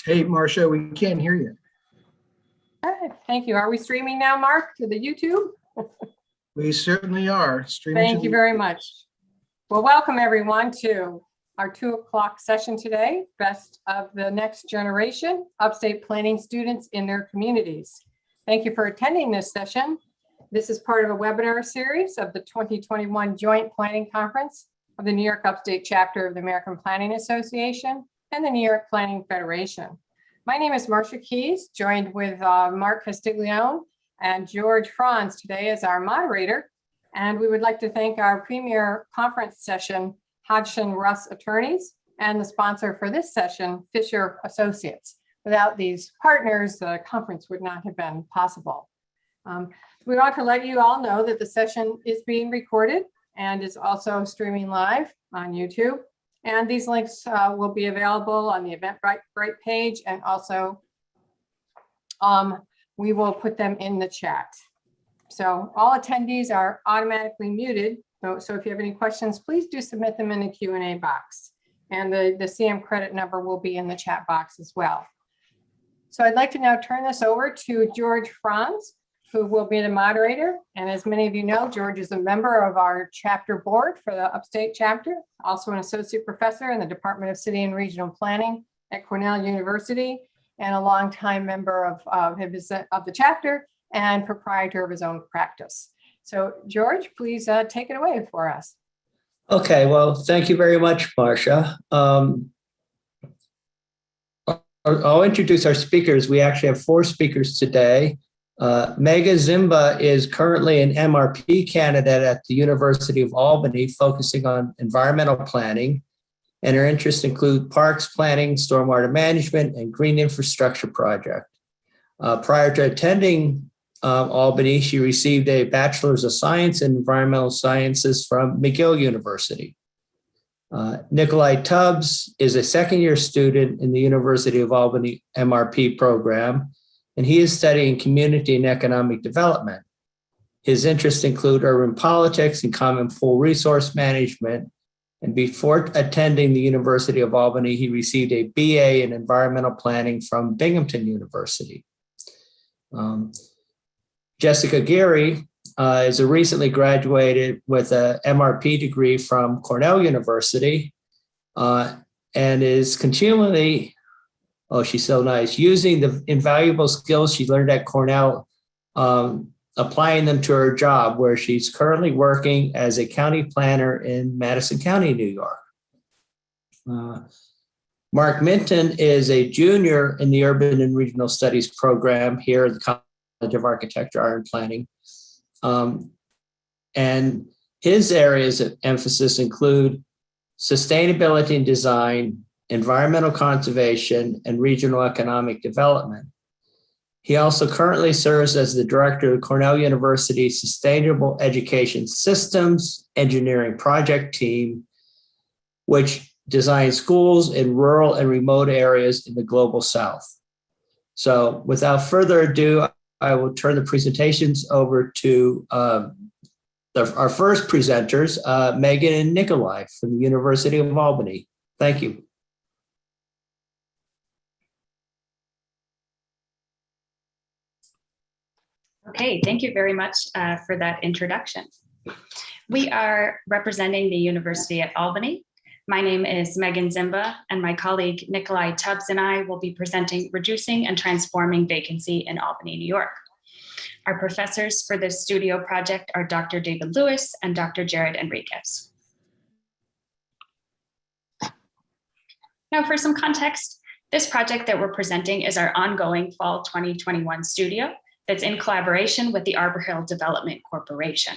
Hey, Marcia, we can't hear you. Thank you. Are we streaming now, Mark, to the YouTube? We certainly are streaming. Thank you very much. Well, welcome everyone to our 2 o'clock session today, Best of the Next Generation, Upstate Planning Students in Their Communities. Thank you for attending this session. This is part of a webinar series of the 2021 Joint Planning Conference of the New York Upstate Chapter of the American Planning Association and the New York Planning Federation. My name is Marcia Keyes, joined with Mark Castiglione and George Franz today as our moderator. And we would like to thank our premier conference session, Hodgson Russ Attorneys, and the sponsor for this session, Fisher Associates. Without these partners, the conference would not have been possible. We want to let you all know that the session is being recorded and is also streaming live on YouTube. And these links will be available on the Eventbrite page, and also we will put them in the chat. So all attendees are automatically muted. So if you have any questions, please do submit them in the Q&A box. And the CM credit number will be in the chat box as well. So I'd like to now turn this over to George Franz, who will be the moderator. And as many of you know, George is a member of our chapter board for the Upstate chapter, also an associate professor in the Department of City and Regional Planning at Cornell University, and a longtime member of the chapter and proprietor of his own practice. So George, please take it away for us. Okay, well, thank you very much, Marcia. I'll introduce our speakers. We actually have 4 speakers today. Megan Zimba is currently an MRP candidate at the University of Albany, focusing on environmental planning, and her interests include parks planning, stormwater management, and green infrastructure project. Prior to attending Albany, she received a Bachelor's of Science in Environmental Sciences from McGill University. Nikolai Tubbs is a second-year student in the University of Albany MRP program, and he is studying community and economic development. His interests include urban politics and common pool resource management. And before attending the University of Albany, he received a BA in environmental planning from Binghamton University. Jessica Geary is a recently graduated with a MRP degree from Cornell University and is continually, oh, she's so nice, using the invaluable skills she learned at Cornell, applying them to her job, where she's currently working as a county planner in Madison County, New York. Mark Minton is a junior in the Urban and Regional Studies program here at the College of Architecture, Art and Planning. And his areas of emphasis include sustainability and design, environmental conservation, and regional economic development. He also currently serves as the director of Cornell University Sustainable Education Systems Engineering Project Team, which designs schools in rural and remote areas in the Global South. So without further ado, I will turn the presentations over to our first presenters, Megan and Nikolai from the University of Albany. Thank you. Okay, thank you very much for that introduction. We are representing the University at Albany. My name is Megan Zimba, and my colleague Nikolai Tubbs and I will be presenting Reducing and Transforming Vacancy in Albany, New York. Our professors for this studio project are Dr. David Lewis and Dr. Jared Enriquez. Now, for some context, this project that we're presenting is our ongoing Fall 2021 studio that's in collaboration with the Arbor Hill Development Corporation.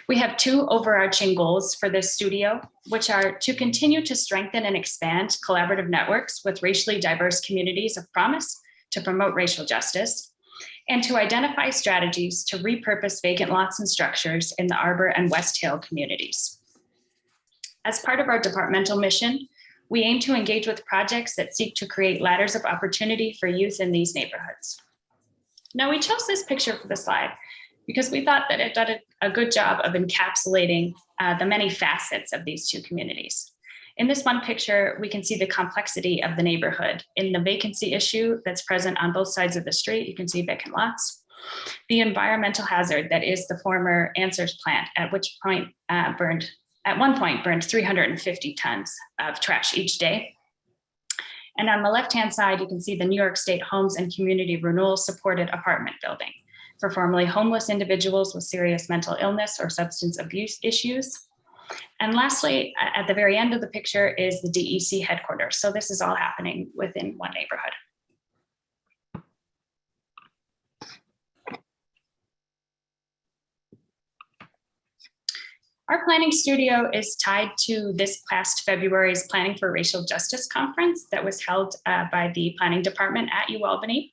We have 2 overarching goals for this studio, which are to continue to strengthen and expand collaborative networks with racially diverse communities of promise to promote racial justice, and to identify strategies to repurpose vacant lots and structures in the Arbor and West Hill communities. As part of our departmental mission, we aim to engage with projects that seek to create ladders of opportunity for youth in these neighborhoods. Now, we chose this picture for the slide because we thought that it did a good job of encapsulating the many facets of these 2 communities. In this one picture, we can see the complexity of the neighborhood in the vacancy issue that's present on both sides of the street. You can see vacant lots. The environmental hazard that is the former Answers plant, at one point burned 350 tons of trash each day. And on the left-hand side, you can see the New York State Homes and Community Renewal Supported Apartment Building for formerly homeless individuals with serious mental illness or substance abuse issues. And lastly, at the very end of the picture is the DEC headquarters. So this is all happening within one neighborhood. Our planning studio is tied to this past February's Planning for Racial Justice Conference that was held by the Planning Department at UAlbany.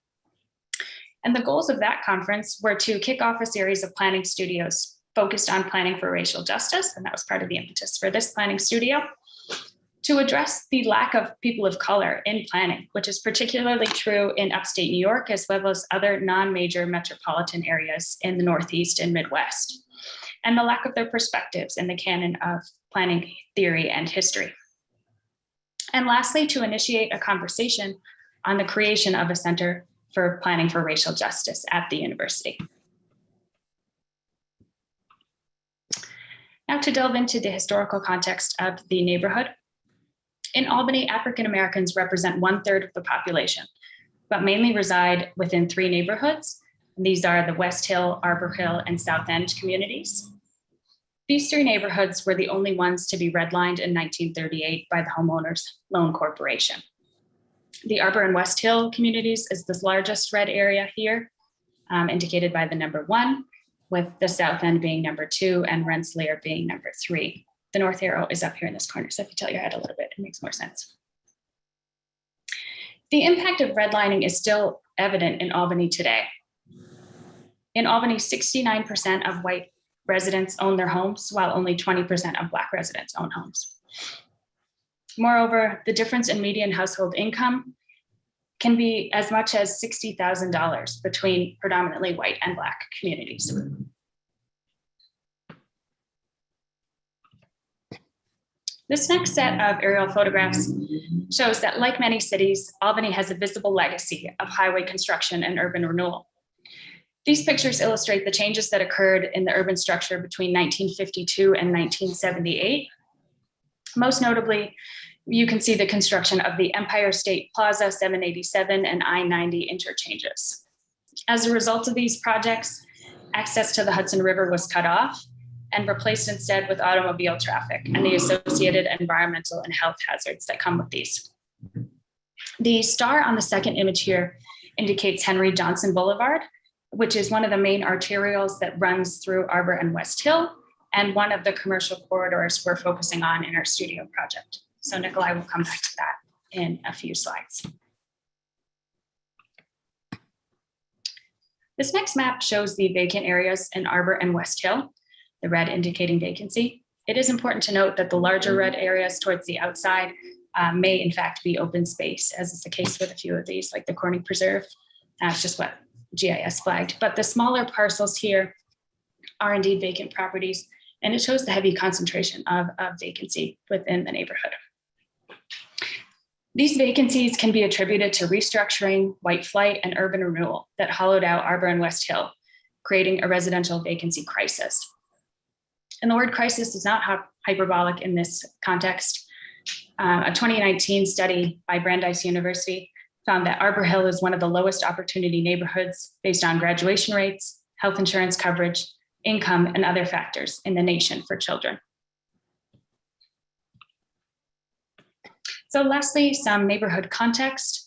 And the goals of that conference were to kick off a series of planning studios focused on planning for racial justice, and that was part of the impetus for this planning studio, to address the lack of people of color in planning, which is particularly true in upstate New York, as well as other non-major metropolitan areas in the Northeast and Midwest, and the lack of their perspectives in the canon of planning theory and history. And lastly, to initiate a conversation on the creation of a Center for Planning for Racial Justice at the university. Now to delve into the historical context of the neighborhood. In Albany, African Americans represent 1/3 of the population, but mainly reside within 3 neighborhoods. These are the West Hill, Arbor Hill, and South End communities. These 3 neighborhoods were the only ones to be redlined in 1938 by the Homeowners Loan Corporation. The Arbor and West Hill communities is the largest red area here, indicated by the number 1, with the South End being number 2 and Rensselaer being number 3. The north arrow is up here in this corner, so if you tilt your head a little bit, it makes more sense. The impact of redlining is still evident in Albany today. In Albany, 69% of white residents own their homes, while only 20% of Black residents own homes. Moreover, the difference in median household income can be as much as $60,000 between predominantly white and Black communities. This next set of aerial photographs shows that, like many cities, Albany has a visible legacy of highway construction and urban renewal. These pictures illustrate the changes that occurred in the urban structure between 1952 and 1978. Most notably, you can see the construction of the Empire State Plaza 787 and I-90 interchanges. As a result of these projects, access to the Hudson River was cut off and replaced instead with automobile traffic and the associated environmental and health hazards that come with these. The star on the second image here indicates Henry Johnson Boulevard, which is one of the main arterials that runs through Arbor and West Hill, and one of the commercial corridors we're focusing on in our studio project. So Nikolai will come back to that in a few slides. This next map shows the vacant areas in Arbor and West Hill, the red indicating vacancy. It is important to note that the larger red areas towards the outside may in fact be open space, as is the case with a few of these, like the Corning Preserve. That's just what GIS flagged. But the smaller parcels here are indeed vacant properties, and it shows the heavy concentration of vacancy within the neighborhood. These vacancies can be attributed to restructuring, white flight, and urban renewal that hollowed out Arbor and West Hill, creating a residential vacancy crisis. And the word crisis is not hyperbolic in this context. A 2019 study by Brandeis University found that Arbor Hill is one of the lowest opportunity neighborhoods based on graduation rates, health insurance coverage, income, and other factors in the nation for children. So lastly, some neighborhood context.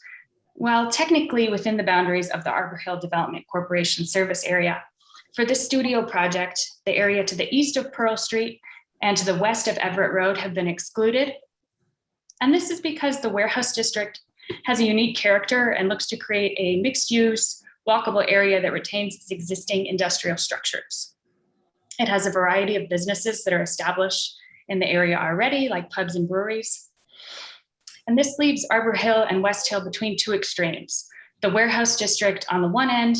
While technically within the boundaries of the Arbor Hill Development Corporation service area, for this studio project, the area to the east of Pearl Street and to the west of Everett Road have been excluded. And this is because the warehouse district has a unique character and looks to create a mixed-use, walkable area that retains its existing industrial structures. It has a variety of businesses that are established in the area already, like pubs and breweries. And this leaves Arbor Hill and West Hill between 2 extremes. The warehouse district on the one end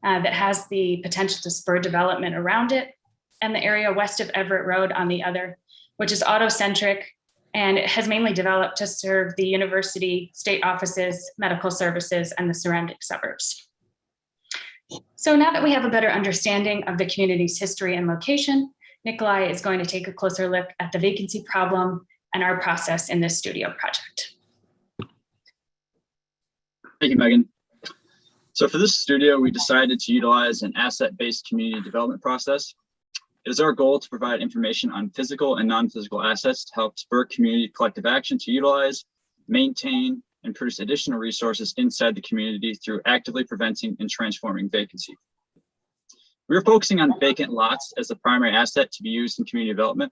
that has the potential to spur development around it, and the area west of Everett Road on the other, which is auto-centric, and it has mainly developed to serve the university, state offices, medical services, and the surrounding suburbs. So now that we have a better understanding of the community's history and location, Nikolai is going to take a closer look at the vacancy problem and our process in this studio project. Thank you, Megan. So for this studio, we decided to utilize an asset-based community development process. It is our goal to provide information on physical and non-physical assets to help spur community collective action to utilize, maintain, and produce additional resources inside the community through actively preventing and transforming vacancy. We're focusing on vacant lots as the primary asset to be used in community development.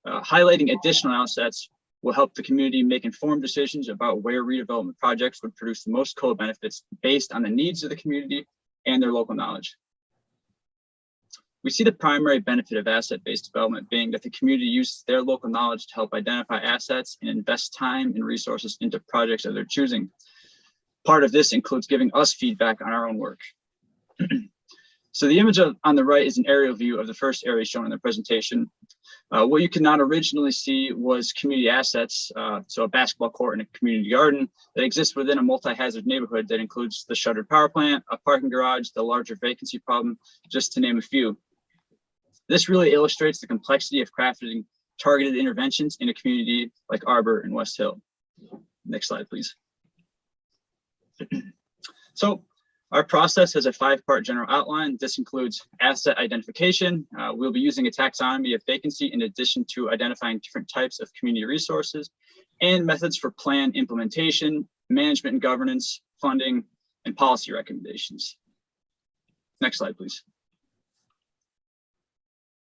Highlighting additional assets will help the community make informed decisions about where redevelopment projects would produce the most co-benefits based on the needs of the community and their local knowledge. We see the primary benefit of asset-based development being that the community uses their local knowledge to help identify assets and invest time and resources into projects of their choosing. Part of this includes giving us feedback on our own work. So the image on the right is an aerial view of the first area shown in the presentation. What you could not originally see was community assets, so a basketball court and a community garden that exists within a multi-hazard neighborhood that includes the shuttered power plant, a parking garage, the larger vacancy problem, just to name a few. This really illustrates the complexity of crafting targeted interventions in a community like Arbor and West Hill. Next slide, please. So our process has a 5-part general outline. This includes asset identification. We'll be using a taxonomy of vacancy in addition to identifying different types of community resources and methods for plan implementation, management and governance, funding, and policy recommendations. Next slide, please.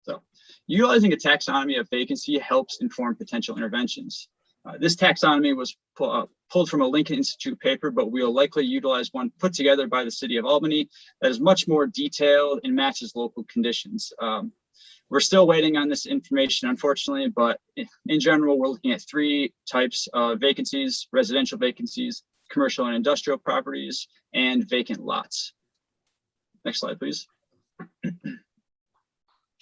So, utilizing a taxonomy of vacancy helps inform potential interventions. This taxonomy was pulled from a Lincoln Institute paper, but we'll likely utilize one put together by the city of Albany that is much more detailed and matches local conditions. We're still waiting on this information, unfortunately, but in general, we're looking at 3 types of vacancies: residential vacancies, commercial and industrial properties, and vacant lots. Next slide, please.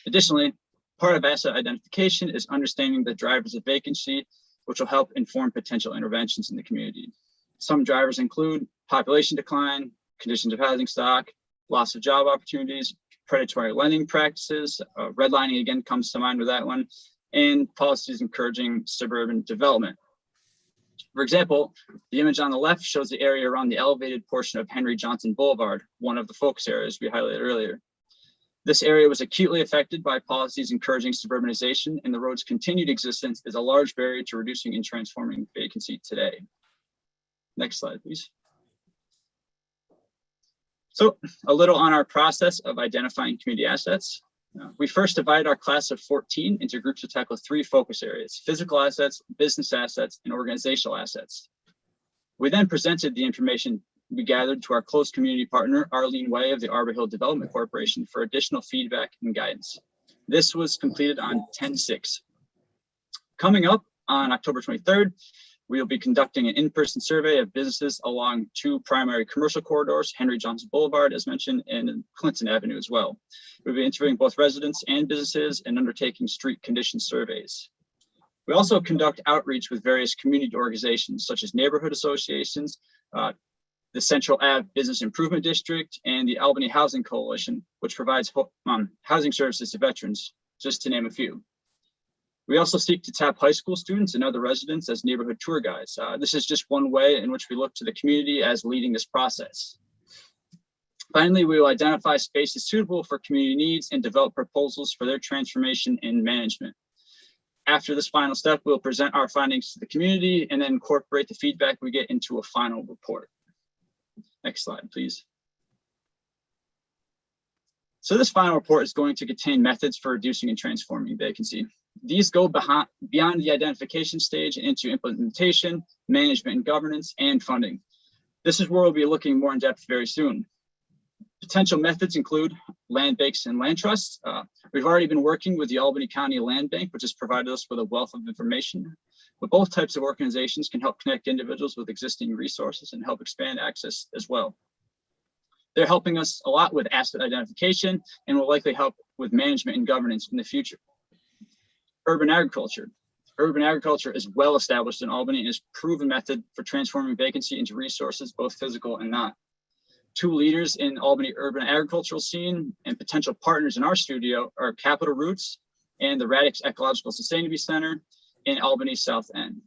Additionally, part of asset identification is understanding the drivers of vacancy, which will help inform potential interventions in the community. Some drivers include population decline, conditions of housing stock, loss of job opportunities, predatory lending practices, redlining again comes to mind with that one, and policies encouraging suburban development. For example, the image on the left shows the area around the elevated portion of Henry Johnson Boulevard, one of the focus areas we highlighted earlier. This area was acutely affected by policies encouraging suburbanization, and the road's continued existence is a large barrier to reducing and transforming vacancy today. Next slide, please. So a little on our process of identifying community assets. We first divided our class of 14 into groups to tackle 3 focus areas: physical assets, business assets, and organizational assets. We then presented the information we gathered to our close community partner, Arlene Way of the Arbor Hill Development Corporation, for additional feedback and guidance. This was completed on 10/6. Coming up on October 23rd, we will be conducting an in-person survey of businesses along 2 primary commercial corridors, Henry Johnson Boulevard, as mentioned, and Clinton Avenue as well. We'll be interviewing both residents and businesses and undertaking street condition surveys. We also conduct outreach with various community organizations, such as neighborhood associations, the Central Ave Business Improvement District, and the Albany Housing Coalition, which provides housing services to veterans, just to name a few. We also seek to tap high school students and other residents as neighborhood tour guides. This is just one way in which we look to the community as leading this process. Finally, we will identify spaces suitable for community needs and develop proposals for their transformation and management. After this final step, we'll present our findings to the community and then incorporate the feedback we get into a final report. Next slide, please. So this final report is going to contain methods for reducing and transforming vacancy. These go beyond the identification stage and into implementation, management and governance, and funding. This is where we'll be looking more in depth very soon. Potential methods include land banks and land trusts. We've already been working with the Albany County Land Bank, which has provided us with a wealth of information. But both types of organizations can help connect individuals with existing resources and help expand access as well. They're helping us a lot with asset identification and will likely help with management and governance in the future. Urban agriculture. Urban agriculture is well established in Albany and is a proven method for transforming vacancy into resources, both physical and not. Two leaders in Albany urban agricultural scene and potential partners in our studio are Capital Roots and the Radix Ecological Sustainability Center in Albany South End.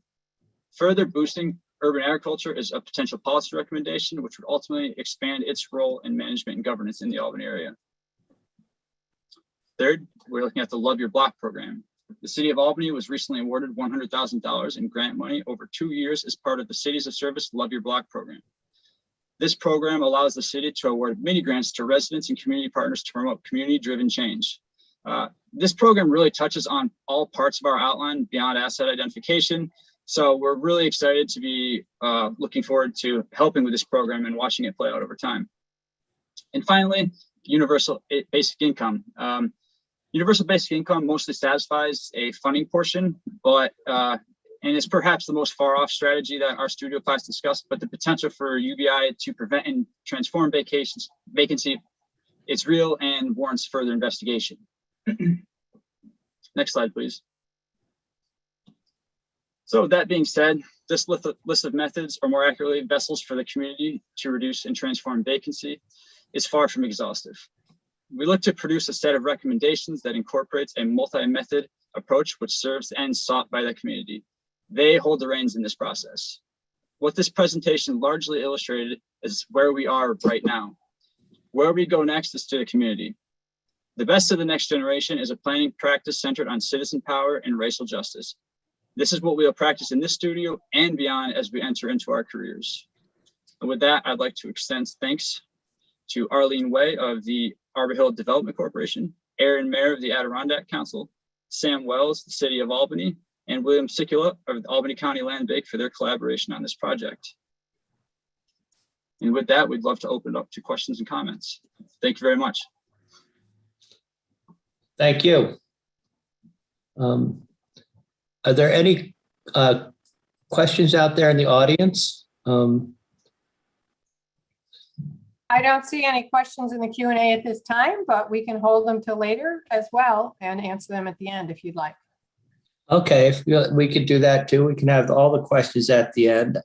Further boosting urban agriculture is a potential policy recommendation, which would ultimately expand its role in management and governance in the Albany area. Third, we're looking at the Love Your Block program. The City of Albany was recently awarded $100,000 in grant money over 2 years as part of the Cities of Service Love Your Block program. This program allows the city to award mini grants to residents and community partners to promote community-driven change. This program really touches on all parts of our outline beyond asset identification. So we're really excited to be looking forward to helping with this program and watching it play out over time. And finally, universal basic income. Universal basic income mostly satisfies a funding portion, but and it's perhaps the most far off strategy that our studio class discussed, but the potential for UBI to prevent and transform vacancy, it's real and warrants further investigation. Next slide, please. So that being said, this list of methods, or more accurately, vessels for the community to reduce and transform vacancy, is far from exhaustive. We look to produce a set of recommendations that incorporates a multi-method approach which serves the ends sought by the community. They hold the reins in this process. What this presentation largely illustrated is where we are right now. Where we go next is to the community. The best of the next generation is a planning practice centered on citizen power and racial justice. This is what we'll practice in this studio and beyond as we enter into our careers. And with that, I'd like to extend thanks to Arlene Way of the Arbor Hill Development Corporation, Aaron Mayer of the Adirondack Council, Sam Wells, the City of Albany, and William Sikula of the Albany County Land Bank for their collaboration on this project. And with that, we'd love to open it up to questions and comments. Thank you very much. Thank you. Are there any questions out there in the audience? I don't see any questions in the Q&A at this time, but we can hold them till later as well and answer them at the end if you'd like. Okay, if we could do that too. We can have all the questions at the end.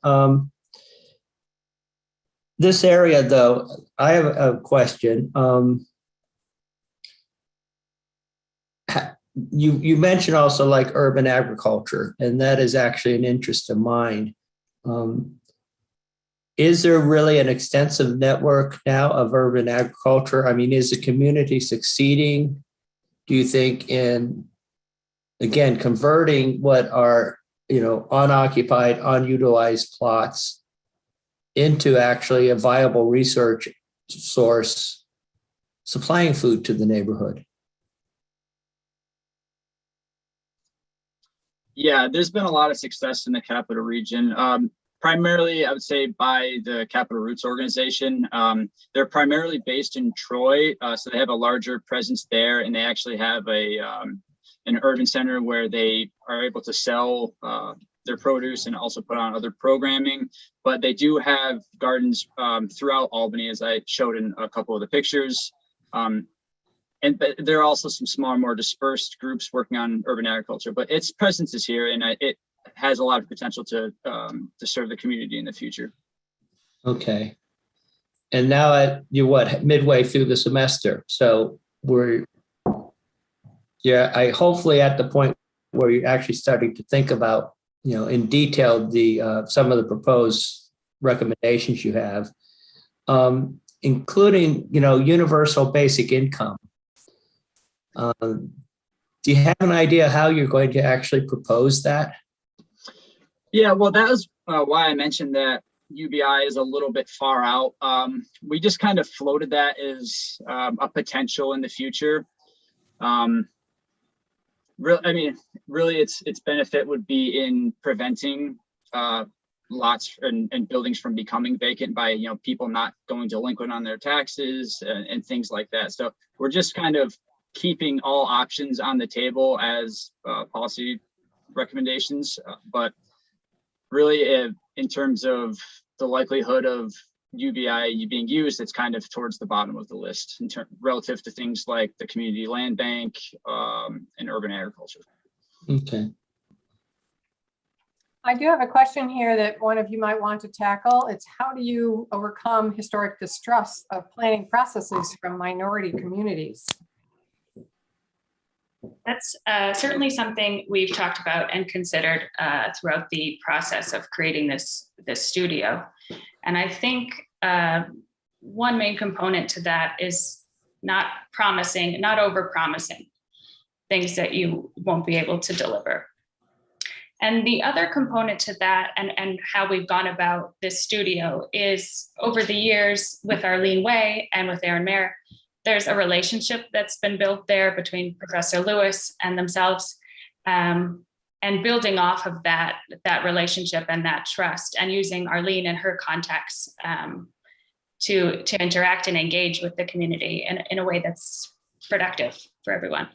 This area though, I have a question. You mentioned also like urban agriculture, and that is actually an interest of mine. Is there really an extensive network now of urban agriculture? I mean, is the community succeeding, do you think, in, again, converting what are, unoccupied, unutilized plots into actually a viable research source supplying food to the neighborhood? Yeah, there's been a lot of success in the Capital Region. Primarily, I would say by the Capital Roots organization. They're primarily based in Troy, so they have a larger presence there, and they actually have an urban center where they are able to sell their produce and also put on other programming. But they do have gardens throughout Albany, as I showed in a couple of the pictures. But there are also some smaller, more dispersed groups working on urban agriculture, but its presence is here, and it has a lot of potential to serve the community in the future. Okay. And now you're midway through the semester. So I hopefully at the point where you're actually starting to think about, in detail, some of the proposed recommendations you have, including, universal basic income. Do you have an idea how you're going to actually propose that? Yeah, well, that was why I mentioned that UBI is a little bit far out. We just kind of floated that as a potential in the future. Really, its benefit would be in preventing lots and buildings from becoming vacant by people not going delinquent on their taxes and things like that. So we're just kind of keeping all options on the table as policy recommendations, but really in terms of the likelihood of UBI being used, it's kind of towards the bottom of the list relative to things like the community land bank and urban agriculture. Okay. I do have a question here that one of you might want to tackle. It's how do you overcome historic distrust of planning processes from minority communities? That's certainly something we've talked about and considered throughout the process of creating this studio. And I think one main component to that is not over-promising things that you won't be able to deliver. And the other component to that and how we've gone about this studio is over the years with Arlene Way and with Aaron Mayer, there's a relationship that's been built there between Professor Lewis and themselves, and building off of that relationship and that trust, and using Arlene and her contacts to interact and engage with the community in a way that's productive for everyone.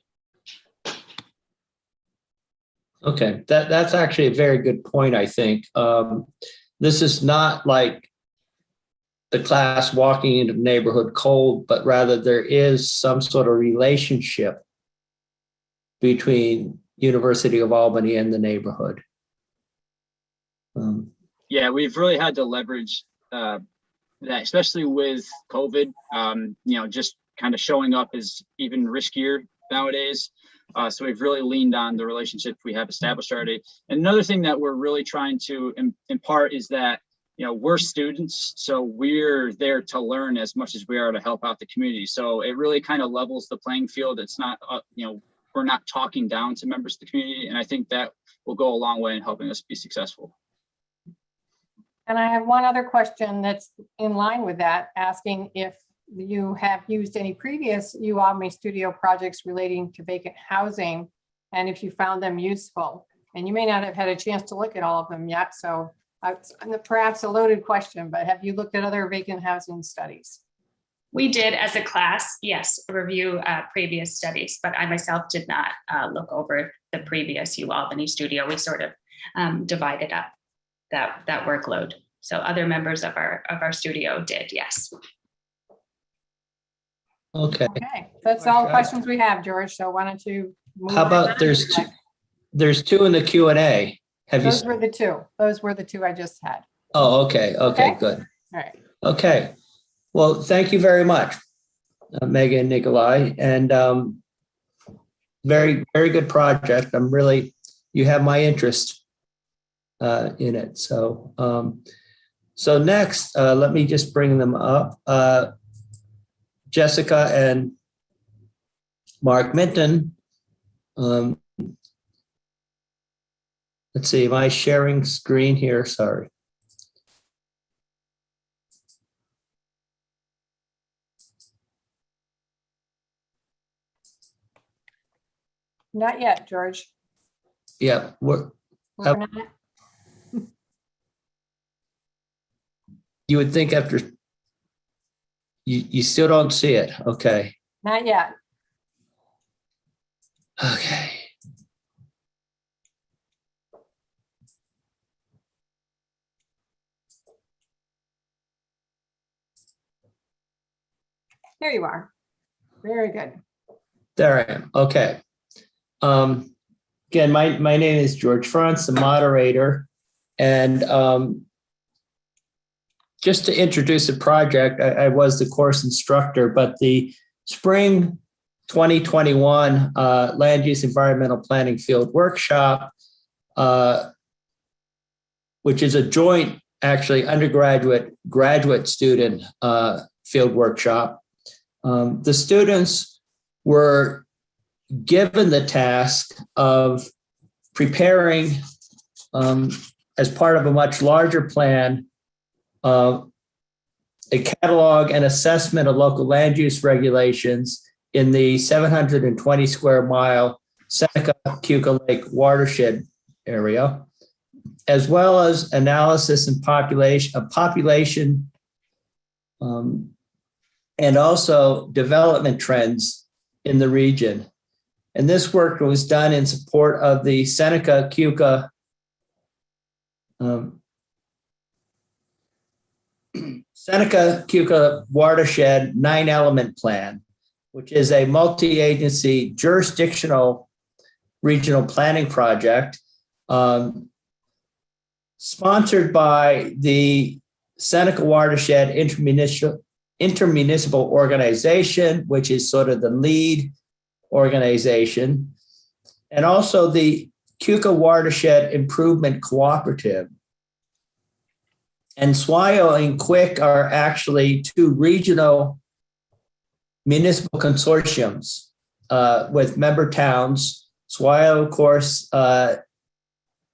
Okay, that's actually a very good point, I think. This is not like the class walking into the neighborhood cold, but rather there is some sort of relationship between University of Albany and the neighborhood. Yeah, we've really had to leverage that, especially with COVID. Just kind of showing up is even riskier nowadays. So we've really leaned on the relationship we have established already. And another thing that we're really trying to impart is that, we're students, so we're there to learn as much as we are to help out the community. So it really kind of levels the playing field. It's not, we're not talking down to members of the community. And I think that will go a long way in helping us be successful. And I have one other question that's in line with that, asking if you have used any previous UAlbany studio projects relating to vacant housing, and if you found them useful. And you may not have had a chance to look at all of them yet, so perhaps a loaded question, but have you looked at other vacant housing studies? We did as a class, yes, review previous studies, but I myself did not look over the previous UAlbany studio. We sort of divided up that workload. So other members of our studio did, yes. Okay. Okay, that's all the questions we have, George. So why don't you move How about on? there's two in the Q&A. Those were the two. Those were the two I just had. Oh, okay, Okay. good. All right. Okay. Well, thank you very much, Megan and Nikolai. And very, very good project. You have my interest in it. So, so next, let me just bring them up. Jessica and Mark Minton. Let's see, am I sharing screen here? Sorry. Not yet, George. Yeah, Working on it. you would think after, you still don't see it. Okay. Not yet. Okay. There you are. Very good. There I am. Okay. Again, my name is George Frantz, the moderator. And just to introduce the project, I was the course instructor, but the spring 2021 Land Use Environmental Planning Field Workshop, which is a joint, actually, graduate student field workshop. The students were given the task of preparing, as part of a much larger plan, a catalog and assessment of local land use regulations in the 720 square mile Seneca-Keuka Lake watershed area, as well as analysis and population and also development trends in the region. And this work was done in support of the Seneca-Keuka Watershed 9-element plan, which is a multi-agency jurisdictional regional planning project sponsored by the Seneca Watershed Intermunicipal Organization, which is sort of the lead organization, and also the Keuka Watershed Improvement Cooperative. And SWIO and QUIC are actually two regional municipal consortiums with member towns. SWIO, of course,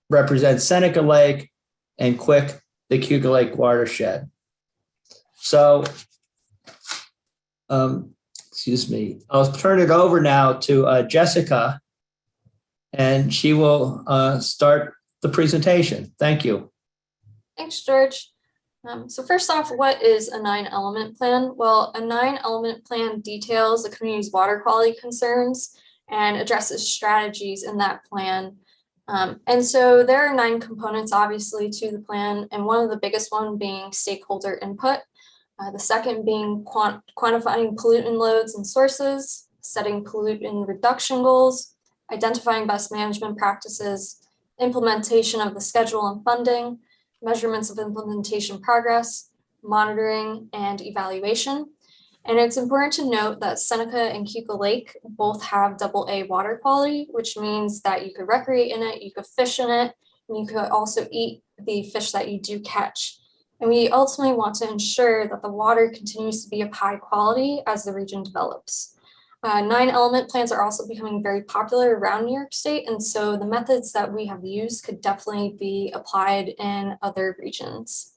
represents Seneca Lake, and QUIC, the Keuka Lake watershed. So, excuse me, I'll turn it over now to Jessica, and she will start the presentation. Thank you. Thanks, George. So first off, what is a 9-element plan? Well, a 9-element plan details the community's water quality concerns and addresses strategies in that plan. And so there are 9 components, obviously, to the plan, and one of the biggest one being stakeholder input. The second being quantifying pollutant loads and sources, setting pollutant reduction goals, identifying best management practices, implementation of the schedule and funding, measurements of implementation progress, monitoring, and evaluation. And it's important to note that Seneca and Keuka Lake both have AA water quality, which means that you could recreate in it, you could fish in it, and you could also eat the fish that you do catch. And we ultimately want to ensure that the water continues to be of high quality as the region develops. 9-element plans are also becoming very popular around New York State, and so the methods that we have used could definitely be applied in other regions.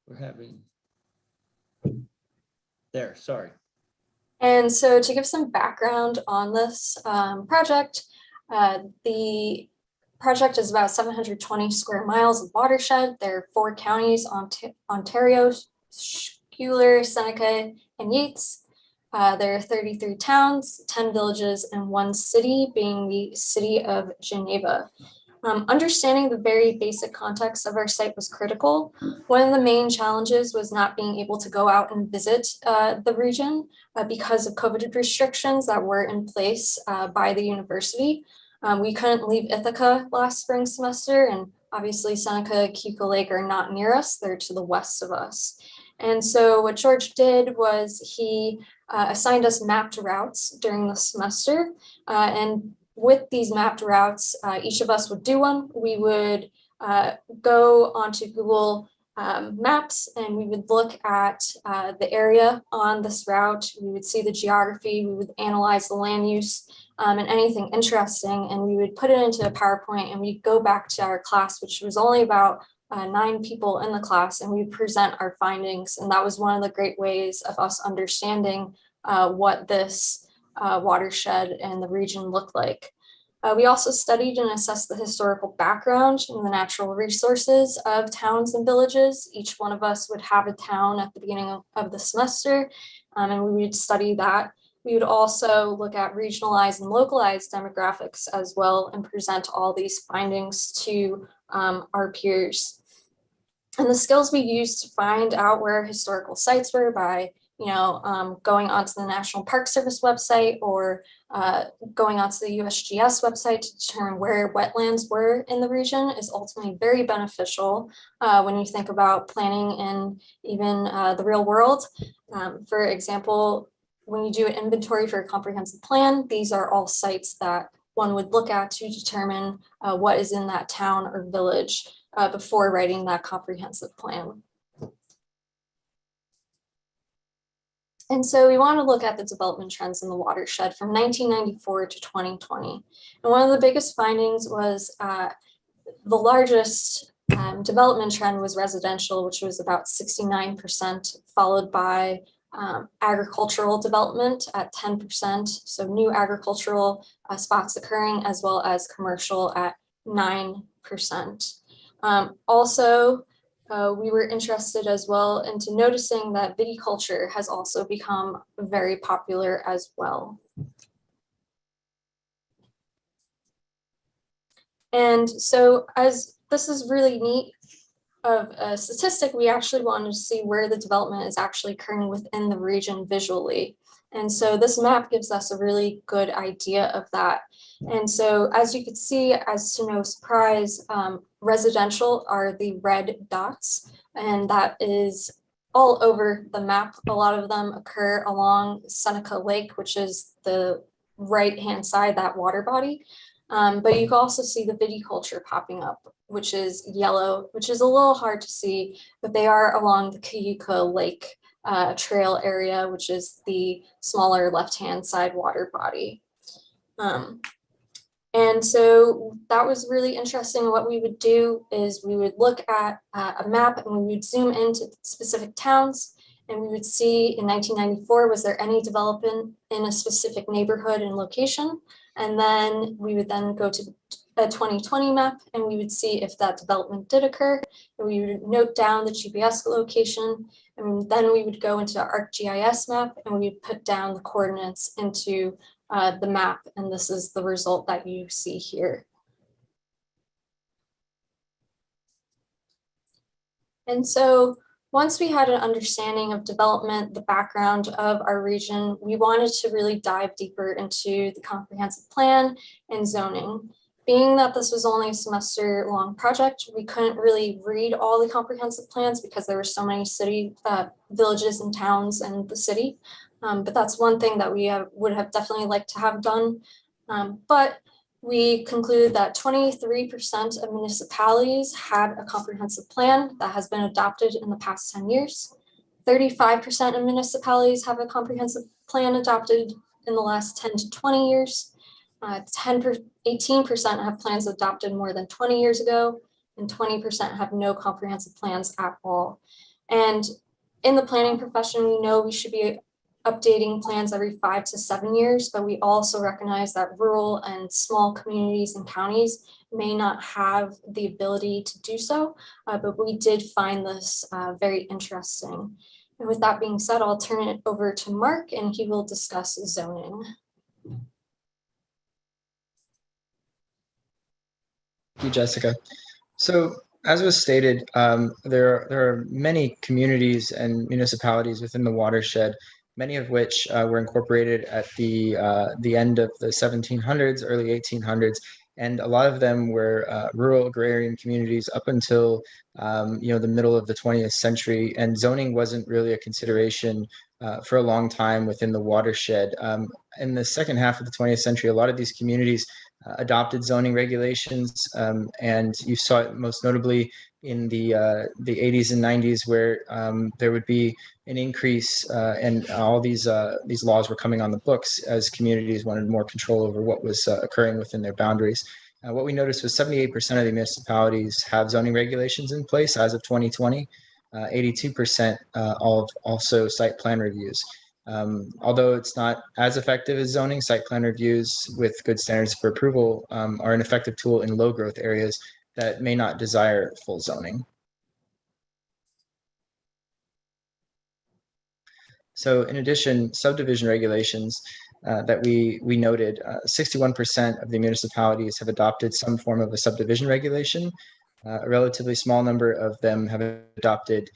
We're having, there, sorry. And so to give some background on this project, the project is about 720 square miles of watershed. There are 4 counties, Ontario, Schuyler, Seneca, and Yates. There are 33 towns, 10 villages, and 1 city, being the city of Geneva. Understanding the very basic context of our site was critical. One of the main challenges was not being able to go out and visit the region because of COVID restrictions that were in place by the university. We couldn't leave Ithaca last spring semester, and obviously Seneca and Keuka Lake are not near us, they're to the west of us. And so what George did was he assigned us mapped routes during the semester, and with these mapped routes, each of us would do one. We would go onto Google Maps and we would look at the area on this route. We would see the geography, we would analyze the land use and anything interesting, and we would put it into a PowerPoint and we'd go back to our class, which was only about 9 people in the class, and we would present our findings. And that was one of the great ways of us understanding what this watershed and the region looked like. We also studied and assessed the historical background and the natural resources of towns and villages. Each one of us would have a town at the beginning of the semester, and we would study that. We would also look at regionalized and localized demographics as well and present all these findings to our peers. And the skills we used to find out where historical sites were by going onto the National Park Service website or going onto the USGS website to determine where wetlands were in the region is ultimately very beneficial when you think about planning in even the real world. For example, when you do an inventory for a comprehensive plan, these are all sites that one would look at to determine what is in that town or village before writing that comprehensive plan. And so we want to look at the development trends in the watershed from 1994 to 2020. And one of the biggest findings was the largest development trend was residential, which was about 69%, followed by agricultural development at 10%. So new agricultural spots occurring, as well as commercial at 9%. Also, we were interested as well into noticing that viticulture has also become very popular as well. And so as this is really neat of a statistic, we actually wanted to see where the development is actually occurring within the region visually. And so this map gives us a really good idea of that. And so as you can see, as to no surprise, residential are the red dots, and that is all over the map. A lot of them occur along Seneca Lake, which is the right-hand side, that water body. But you can also see the viticulture popping up, which is yellow, which is a little hard to see, but they are along the Cayuga Lake trail area, which is the smaller left-hand side water body. And so that was really interesting. What we would do is we would look at a map and we would zoom into specific towns, and we would see in 1994, was there any development in a specific neighborhood and location? And then we would then go to a 2020 map and we would see if that development did occur, and we would note down the GPS location, and then we would go into our ArcGIS map and we would put down the coordinates into the map, and this is the result that you see here. And so once we had an understanding of development, the background of our region, we wanted to really dive deeper into the comprehensive plan and zoning. Being that this was only a semester-long project, we couldn't really read all the comprehensive plans because there were so many villages and towns in the city. But that's one thing that we would have definitely liked to have done. But we concluded that 23% of municipalities had a comprehensive plan that has been adopted in the past 10 years. 35% of municipalities have a comprehensive plan adopted in the last 10 to 20 years. 18% have plans adopted more than 20 years ago, and 20% have no comprehensive plans at all. And in the planning profession, we know we should be updating plans every 5 to 7 years, but we also recognize that rural and small communities and counties may not have the ability to do so, but we did find this very interesting. And with that being said, I'll turn it over to Mark and he will discuss zoning. Thank you, Jessica. So as was stated, there are many communities and municipalities within the watershed, many of which were incorporated at the end of the 1700s, early 1800s, and a lot of them were rural agrarian communities up until the middle of the 20th century, and zoning wasn't really a consideration for a long time within the watershed. In the second half of the 20th century, a lot of these communities adopted zoning regulations, and you saw it most notably in the 80s and 90s, where there would be an increase, and all these laws were coming on the books as communities wanted more control over what was occurring within their boundaries. What we noticed was 78% of the municipalities have zoning regulations in place as of 2020. 82% also site plan reviews. Although it's not as effective as zoning, site plan reviews with good standards for approval are an effective tool in low growth areas that may not desire full zoning. So in addition, subdivision regulations that we noted, 61% of the municipalities have adopted some form of a subdivision regulation. A relatively small number of them have adopted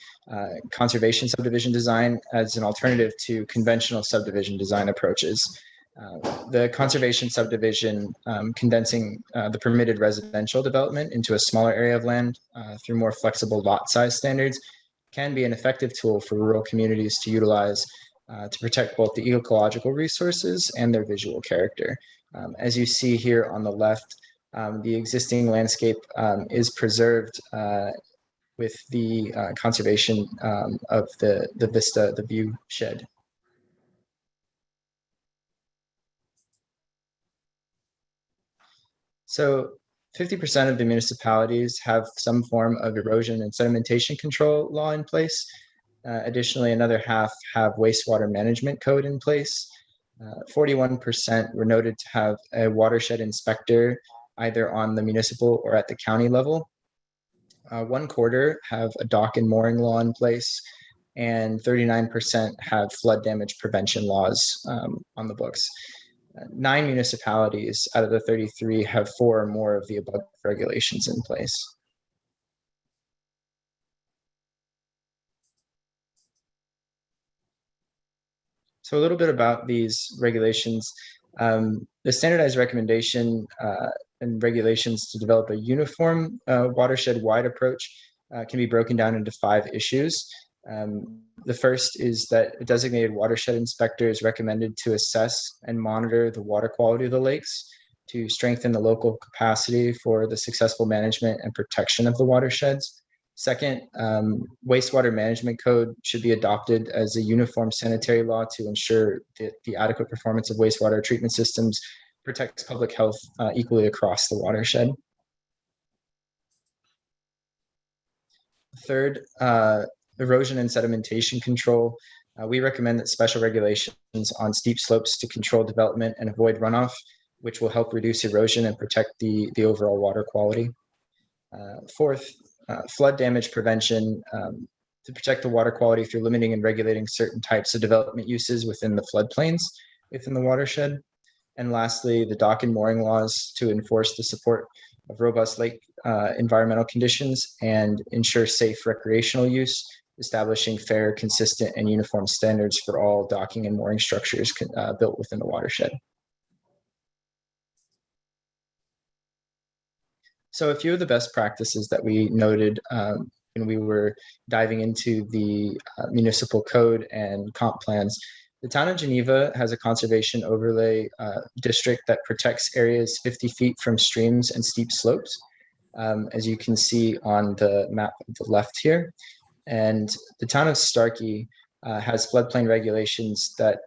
conservation subdivision design as an alternative to conventional subdivision design approaches. The conservation subdivision, condensing the permitted residential development into a smaller area of land through more flexible lot size standards, can be an effective tool for rural communities to utilize to protect both the ecological resources and their visual character. As you see here on the left, the existing landscape is preserved with the conservation of the vista, the view shed. So 50% of the municipalities have some form of erosion and sedimentation control law in place. Additionally, another half have wastewater management code in place. 41% were noted to have a watershed inspector either on the municipal or at the county level. 1/4 have a dock and mooring law in place, and 39% have flood damage prevention laws on the books. 9 municipalities out of the 33 have 4 or more of the above regulations in place. So a little bit about these regulations. The standardized recommendation and regulations to develop a uniform watershed-wide approach can be broken down into 5 issues. The first is that a designated watershed inspector is recommended to assess and monitor the water quality of the lakes to strengthen the local capacity for the successful management and protection of the watersheds. Second, wastewater management code should be adopted as a uniform sanitary law to ensure that the adequate performance of wastewater treatment systems protects public health equally across the watershed. Third, erosion and sedimentation control. We recommend that special regulations on steep slopes to control development and avoid runoff, which will help reduce erosion and protect the overall water quality. Fourth, flood damage prevention to protect the water quality through limiting and regulating certain types of development uses within the floodplains within the watershed. And lastly, the dock and mooring laws to enforce the support of robust lake environmental conditions and ensure safe recreational use, establishing fair, consistent, and uniform standards for all docking and mooring structures built within the watershed. So a few of the best practices that we noted when we were diving into the municipal code and comp plans. The town of Geneva has a conservation overlay district that protects areas 50 feet from streams and steep slopes, as you can see on the map on the left here. And the town of Starkey has floodplain regulations that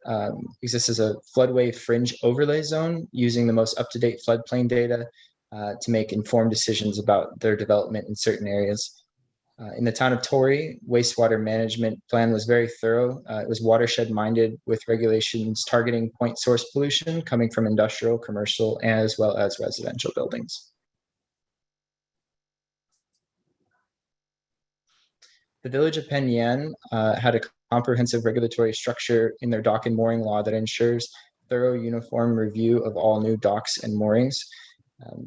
exist as a floodway fringe overlay zone using the most up-to-date floodplain data to make informed decisions about their development in certain areas. In the town of Torrey, wastewater management plan was very thorough. It was watershed minded with regulations targeting point source pollution coming from industrial, commercial, as well as residential buildings. The village of Penn Yan had a comprehensive regulatory structure in their dock and mooring law that ensures thorough uniform review of all new docks and moorings.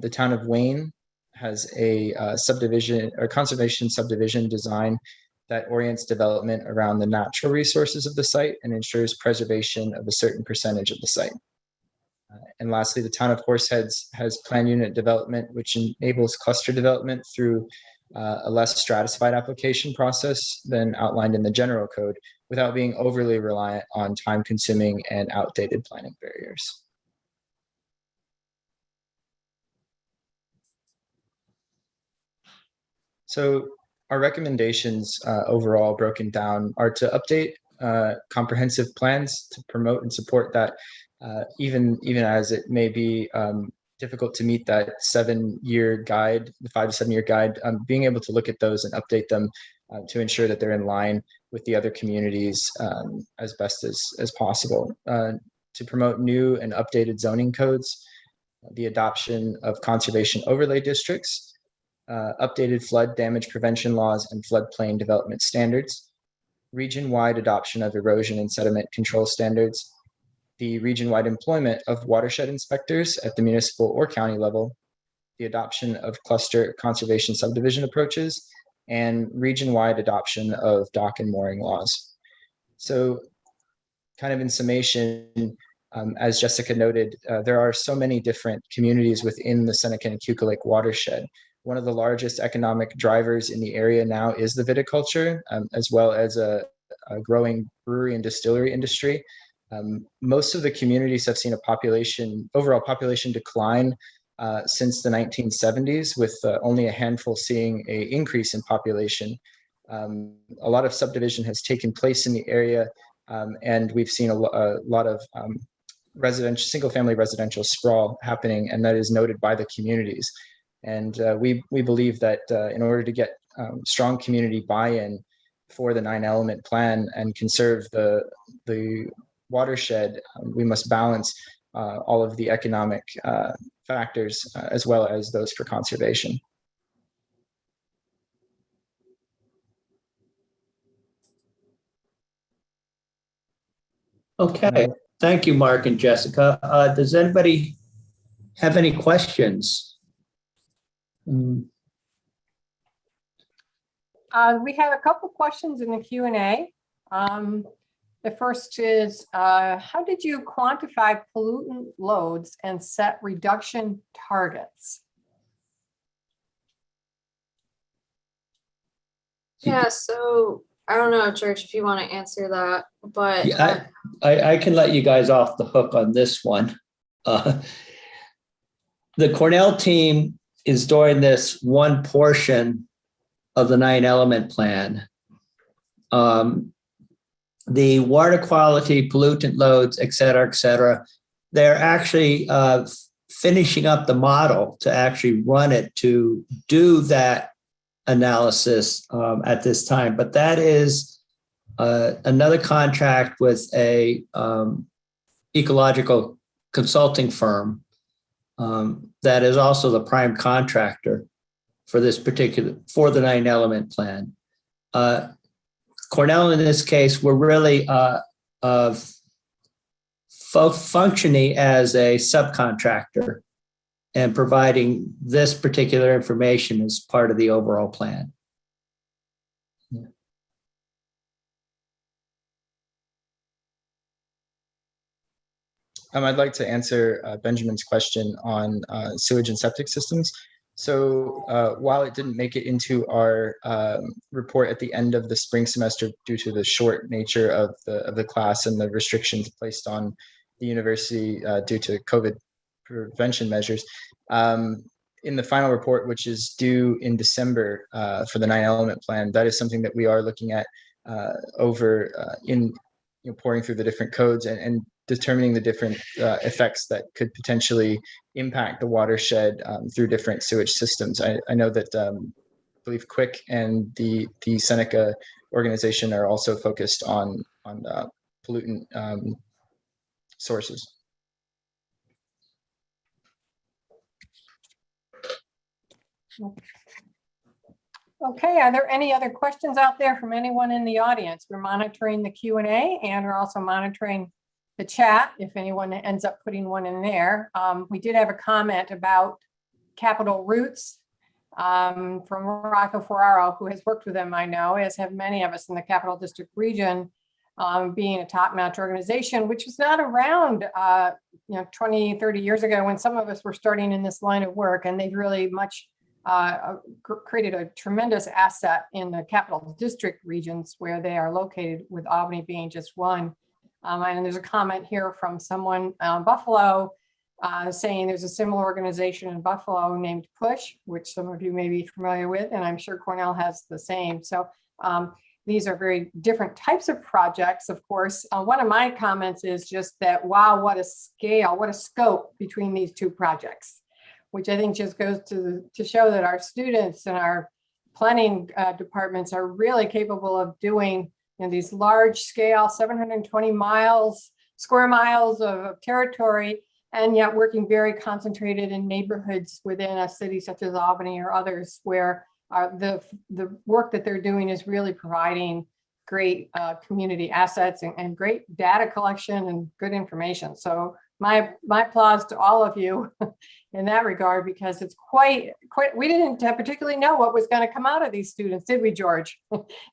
The town of Wayne has a subdivision or conservation subdivision design that orients development around the natural resources of the site and ensures preservation of a certain percentage of the site. And lastly, the town of Horseheads has plan unit development, which enables cluster development through a less stratified application process than outlined in the general code without being overly reliant on time-consuming and outdated planning barriers. So our recommendations overall broken down are to update comprehensive plans to promote and support that even as it may be difficult to meet that 7-year guide, the 5 to 7 year guide, being able to look at those and update them to ensure that they're in line with the other communities as best as possible. To promote new and updated zoning codes, the adoption of conservation overlay districts, updated flood damage prevention laws and floodplain development standards, region-wide adoption of erosion and sediment control standards, the region-wide employment of watershed inspectors at the municipal or county level, the adoption of cluster conservation subdivision approaches, and region-wide adoption of dock and mooring laws. So kind of in summation, as Jessica noted, there are so many different communities within the Seneca and Keuka Lake watershed. One of the largest economic drivers in the area now is the viticulture, as well as a growing brewery and distillery industry. Most of the communities have seen a overall population decline since the 1970s, with only a handful seeing an increase in population. A lot of subdivision has taken place in the area, and we've seen a lot of single-family residential sprawl happening, and that is noted by the communities. And we believe that in order to get strong community buy-in for the 9-element plan and conserve the watershed, we must balance all of the economic factors as well as those for conservation. Okay, thank you, Mark and Jessica. Does anybody have any questions? We have a couple questions in the Q&A. The first is, how did you quantify pollutant loads and set reduction targets? Yeah, so I don't know, George, if you want to answer that, but Yeah, I can let you guys off the hook on this one. The Cornell team is doing this one portion of the 9-element plan. The water quality, pollutant loads, et cetera, they're actually finishing up the model to actually run it to do that analysis at this time. But that is another contract with a ecological consulting firm that is also the prime contractor for this particular, for the 9-element plan. Cornell, in this case, we're really functioning as a subcontractor and providing this particular information as part of the overall plan. Yeah. I'd like to answer Benjamin's question on sewage and septic systems. So while it didn't make it into our report at the end of the spring semester due to the short nature of the class and the restrictions placed on the university due to COVID prevention measures, in the final report, which is due in December for the 9-element plan, that is something that we are looking at pouring through the different codes and determining the different effects that could potentially impact the watershed through different sewage systems. I know that I believe Quick and the Seneca organization are also focused on pollutant sources. Okay, are there any other questions out there from anyone in the audience? We're monitoring the Q&A and we're also monitoring the chat if anyone ends up putting one in there. We did have a comment about Capital Roots from Rocco Ferraro, who has worked with them, I know, as have many of us in the Capital District region, being a top-notch organization, which was not around 20, 30 years ago when some of us were starting in this line of work, and they've really much created a tremendous asset in the Capital District regions where they are located, with Albany being just one. And there's a comment here from someone Buffalo saying there's a similar organization in Buffalo named PUSH, which some of you may be familiar with, and I'm sure Cornell has the same. So these are very different types of projects, of course. One of my comments is just that, wow, what a scale, what a scope between these two projects, which I think just goes to show that our students and our planning departments are really capable of doing these large scale 720 square miles of territory, and yet working very concentrated in neighborhoods within a city such as Albany or others, where the work that they're doing is really providing great community assets and great data collection and good information. So my applause to all of you in that regard, because it's quite, we didn't particularly know what was going to come out of these students, did we, George?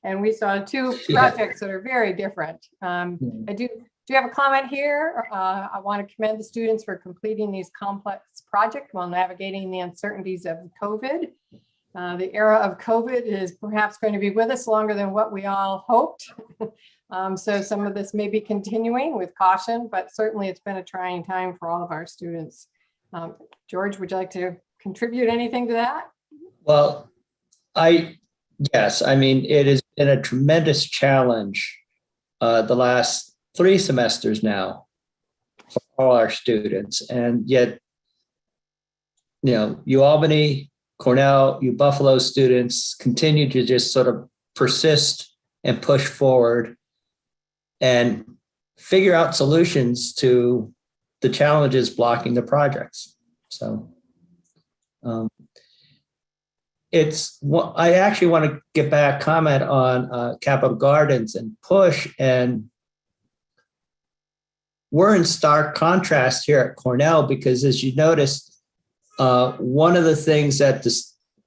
And we saw two projects that are very different. Do you have a comment here? I want to commend the students for completing these complex projects while navigating the uncertainties of COVID. The era of COVID is perhaps going to be with us longer than what we all hoped. So some of this may be continuing with caution, but certainly it's been a trying time for all of our students. George, would you like to contribute anything to that? Well, yes, I mean, it has been a tremendous challenge the last 3 semesters now for all our students. And yet, you Albany, Cornell, you Buffalo students continue to just sort of persist and push forward and figure out solutions to the challenges blocking the projects. So I actually want to get back, comment on Capitol Gardens and PUSH, and we're in stark contrast here at Cornell because, as you noticed, one of the things that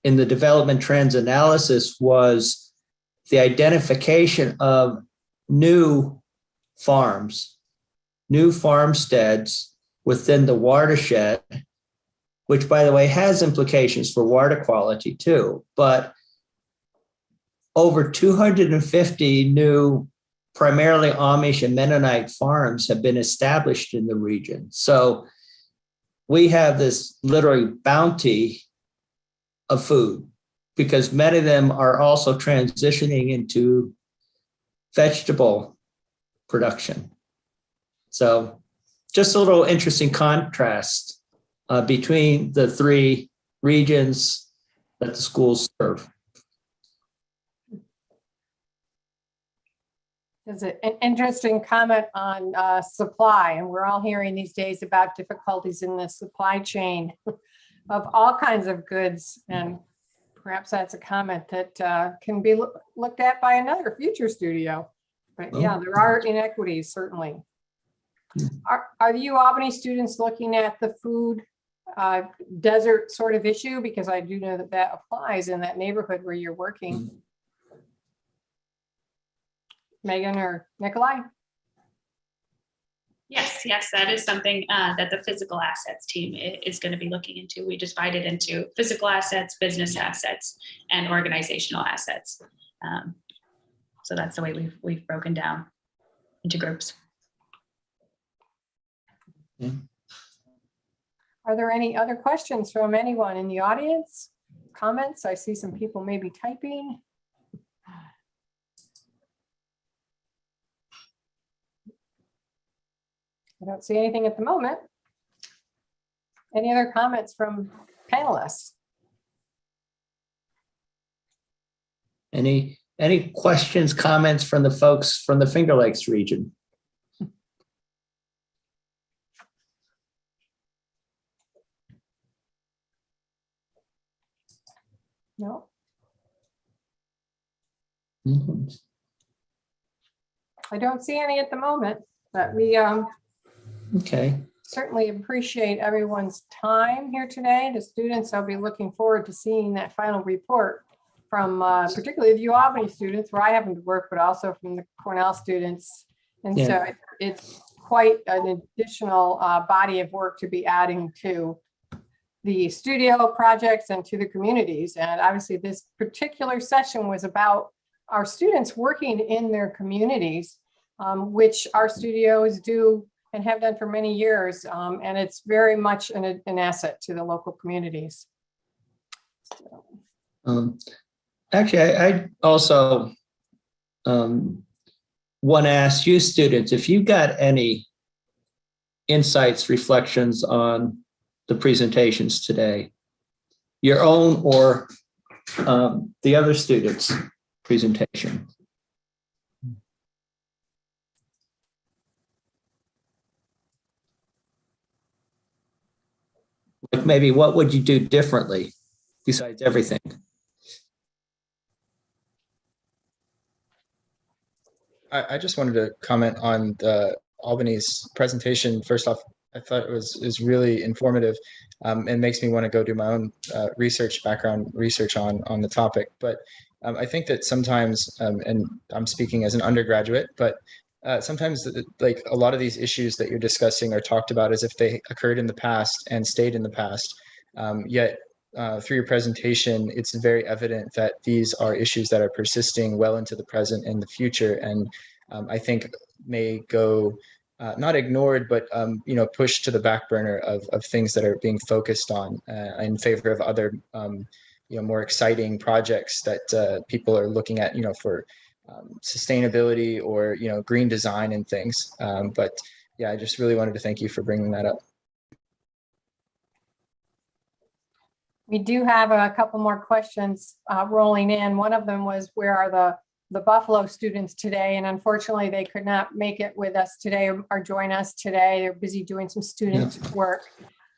in the development trends analysis was the identification of new farms, new farmsteads within the watershed, which, by the way, has implications for water quality too. But over 250 new, primarily Amish and Mennonite farms have been established in the region. So we have this literally bounty of food, because many of them are also transitioning into vegetable production. So just a little interesting contrast between the three regions that the schools serve. It's an interesting comment on supply, and we're all hearing these days about difficulties in the supply chain of all kinds of goods, and perhaps that's a comment that can be looked at by another future studio. But yeah, there are inequities, certainly. Are you Albany students looking at the food desert sort of issue? Because I do know that that applies in that neighborhood where you're working. Megan or Nikolai? Yes, that is something that the physical assets team is going to be looking into. We divided into physical assets, business assets, and organizational assets. So that's the way we've broken down into groups. Are there any other questions from anyone in the audience? Comments? I see some people maybe typing. I don't see anything at the moment. Any other comments from panelists? Any questions, comments from the folks from the Finger Lakes region? No. I don't see any at the moment, but we Okay. certainly appreciate everyone's time here today. The students, I'll be looking forward to seeing that final report from particularly the UAlbany students, where I happen to work, but also from the Cornell students. And so it's quite an additional body of work to be adding to the studio projects and to the communities. And obviously this particular session was about our students working in their communities, which our studios do and have done for many years. And it's very much an asset to the local communities. Actually, I also want to ask you students, if you got any insights, reflections on the presentations today, your own or the other students' presentation. Like maybe what would you do differently besides everything? I just wanted to comment on Albany's presentation. First off, I thought it was really informative and makes me want to go do my own background research on the topic. But I think that sometimes, and I'm speaking as an undergraduate, but sometimes like a lot of these issues that you're discussing are talked about as if they occurred in the past and stayed in the past. Yet through your presentation, it's very evident that these are issues that are persisting well into the present and the future, and I think may go not ignored, but pushed to the back burner of things that are being focused on in favor of other more exciting projects that people are looking at for sustainability or green design and things. But yeah, I just really wanted to thank you for bringing that up. We do have a couple more questions rolling in. One of them was, where are the Buffalo students today? And unfortunately, they could not make it with us today or join us today. They're busy doing some student work.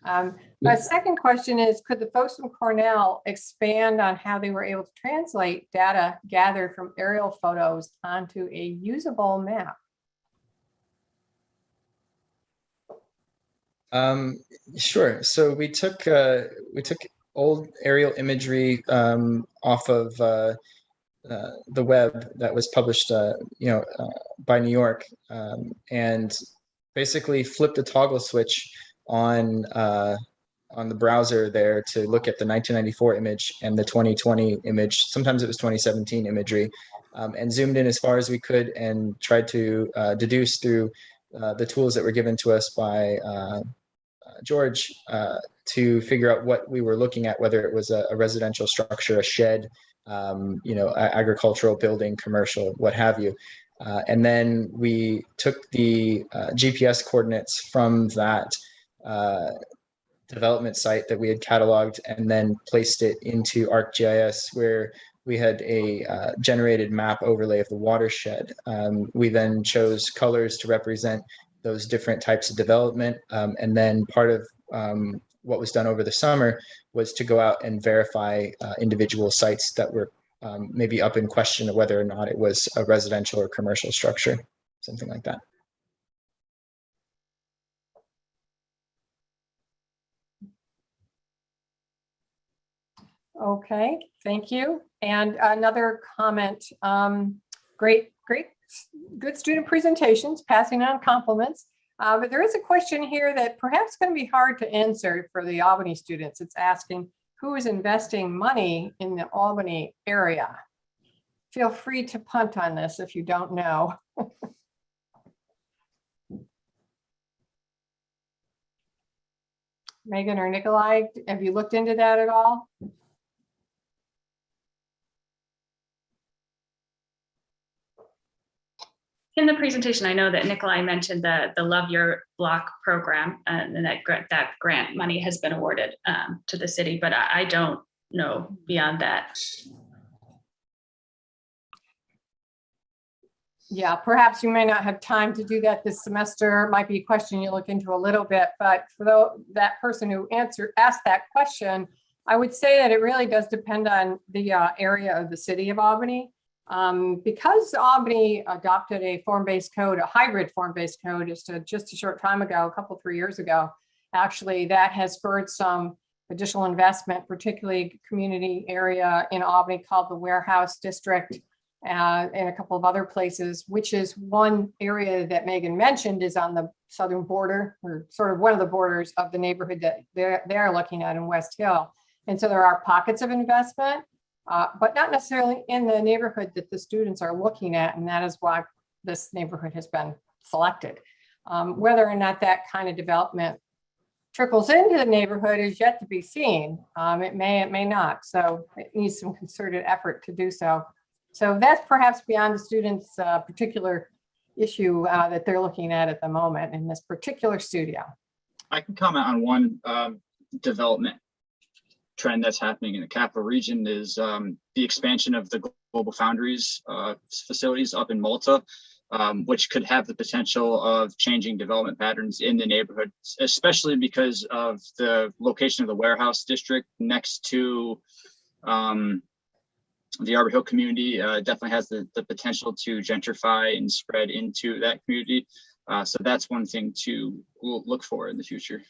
The second question is, could the folks from Cornell expand on how they were able to translate data gathered from aerial photos onto a usable map? Sure. So we took old aerial imagery off of the web that was published, by New York, and basically flipped a toggle switch on the browser there to look at the 1994 image and the 2020 image. Sometimes it was 2017 imagery, and zoomed in as far as we could and tried to deduce through the tools that were given to us by George to figure out what we were looking at, whether it was a residential structure, a shed, agricultural building, commercial, what have you. And then we took the GPS coordinates from that development site that we had cataloged and then placed it into ArcGIS, where we had a generated map overlay of the watershed. We then chose colors to represent those different types of development. And then part of what was done over the summer was to go out and verify individual sites that were maybe up in question of whether or not it was a residential or commercial structure, something like that. Okay, thank you. And another comment, great, good student presentations, passing on compliments. But there is a question here that perhaps going to be hard to answer for the Albany students. It's asking, who is investing money in the Albany area? Feel free to punt on this if you don't know. Megan or Nikolai, have you looked into that at all? In the presentation, I know that Nikolai mentioned the Love Your Block program, and that grant money has been awarded to the city, but I don't know beyond that. Yeah, perhaps you may not have time to do that this semester. It might be a question you look into a little bit, but for that person who asked that question, I would say that it really does depend on the area of the city of Albany. Because Albany adopted a form-based code, a hybrid form-based code just a short time ago, 3 years ago, actually that has spurred some additional investment, particularly community area in Albany called the Warehouse District, and a couple of other places, which is one area that Megan mentioned is on the southern border, or sort of one of the borders of the neighborhood that they're looking at in West Hill. And so there are pockets of investment, but not necessarily in the neighborhood that the students are looking at. And that is why this neighborhood has been selected. Whether or not that kind of development trickles into the neighborhood is yet to be seen. It may not. So it needs some concerted effort to do so. So that's perhaps beyond the students' particular issue that they're looking at the moment in this particular studio. I can comment on one development trend that's happening in the capital region is the expansion of the Global Foundries facilities up in Malta, which could have the potential of changing development patterns in the neighborhood, especially because of the location of the warehouse district next to the Arbor Hill community. Definitely has the potential to gentrify and spread into that community. So that's one thing to look for in the future.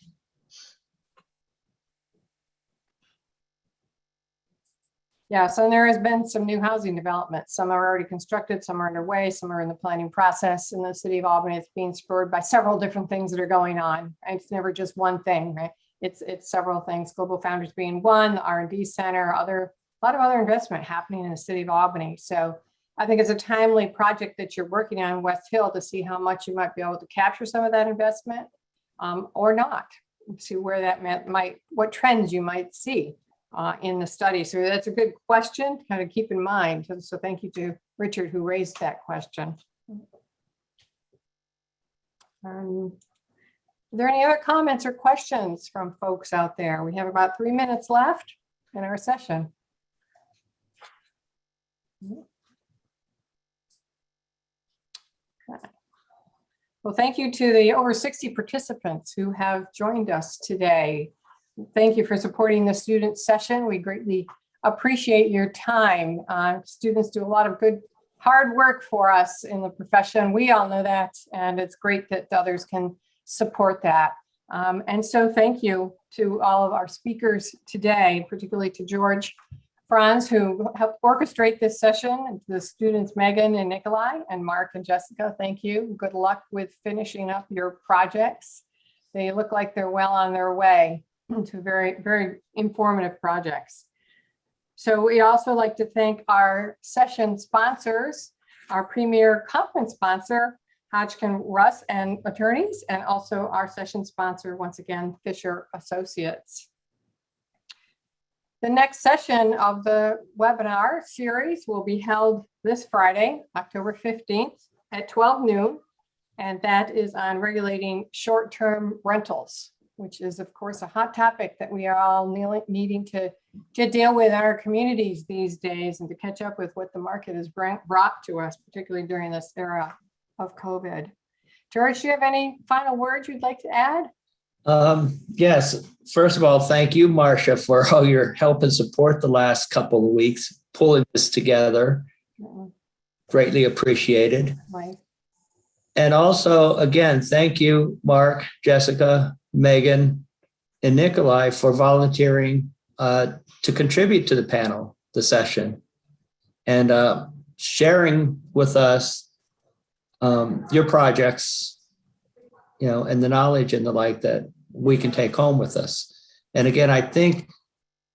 Yeah, so there has been some new housing development. Some are already constructed, some are underway, some are in the planning process in the city of Albany. It's being spurred by several different things that are going on. It's never just one thing, right? It's several things. Global Foundries being one, the R&D Center, a lot of other investment happening in the city of Albany. So I think it's a timely project that you're working on in West Hill to see how much you might be able to capture some of that investment or not. See where that what trends you might see in the study. So that's a good question to kind of keep in mind. So thank you to Richard who raised that question. Are there any other comments or questions from folks out there? We have about 3 minutes left in our session. Okay. Well, thank you to the over 60 participants who have joined us today. Thank you for supporting the student session. We greatly appreciate your time. Students do a lot of good, hard work for us in the profession. We all know that, and it's great that others can support that. And so thank you to all of our speakers today, particularly to George Franz, who helped orchestrate this session, and to the students, Megan and Nikolai, and Mark and Jessica, thank you. Good luck with finishing up your projects. They look like they're well on their way to very, very informative projects. So we'd also like to thank our session sponsors, our premier conference sponsor, Hodgkin Russ and Attorneys, and also our session sponsor, once again, Fisher Associates. The next session of the webinar series will be held this Friday, October 15th at 12 noon. And that is on regulating short-term rentals, which is, of course, a hot topic that we are all needing to deal with in our communities these days and to catch up with what the market has brought to us, particularly during this era of COVID. George, do you have any final words you'd like to add? Yes. First of all, thank you, Marcia, for all your help and support the last couple of weeks, pulling this together. Greatly appreciated. Right. And also, again, thank you, Mark, Jessica, Megan, and Nikolai for volunteering to contribute to the panel, the session, and sharing with us your projects, and the knowledge and the like that we can take home with us. And again, I think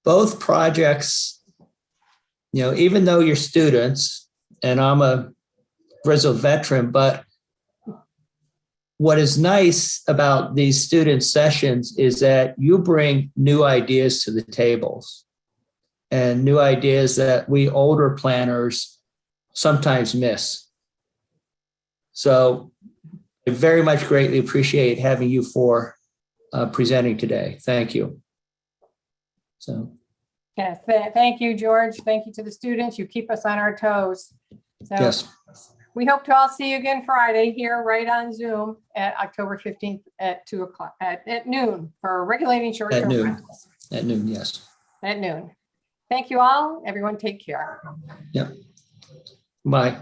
both projects, even though you're students, and I'm a grizzled veteran, but what is nice about these student sessions is that you bring new ideas to the tables and new ideas that we older planners sometimes miss. So I very much greatly appreciate having you four presenting today. Thank you. So. Yes, thank you, George. Thank you to the students. You keep us on our toes. So Yes. We hope to all see you again Friday here right on Zoom at October 15th at 2 o'clock at noon for regulating short-term At noon. rentals. At noon, yes. At noon. Thank you all. Everyone take care. Yep. Bye.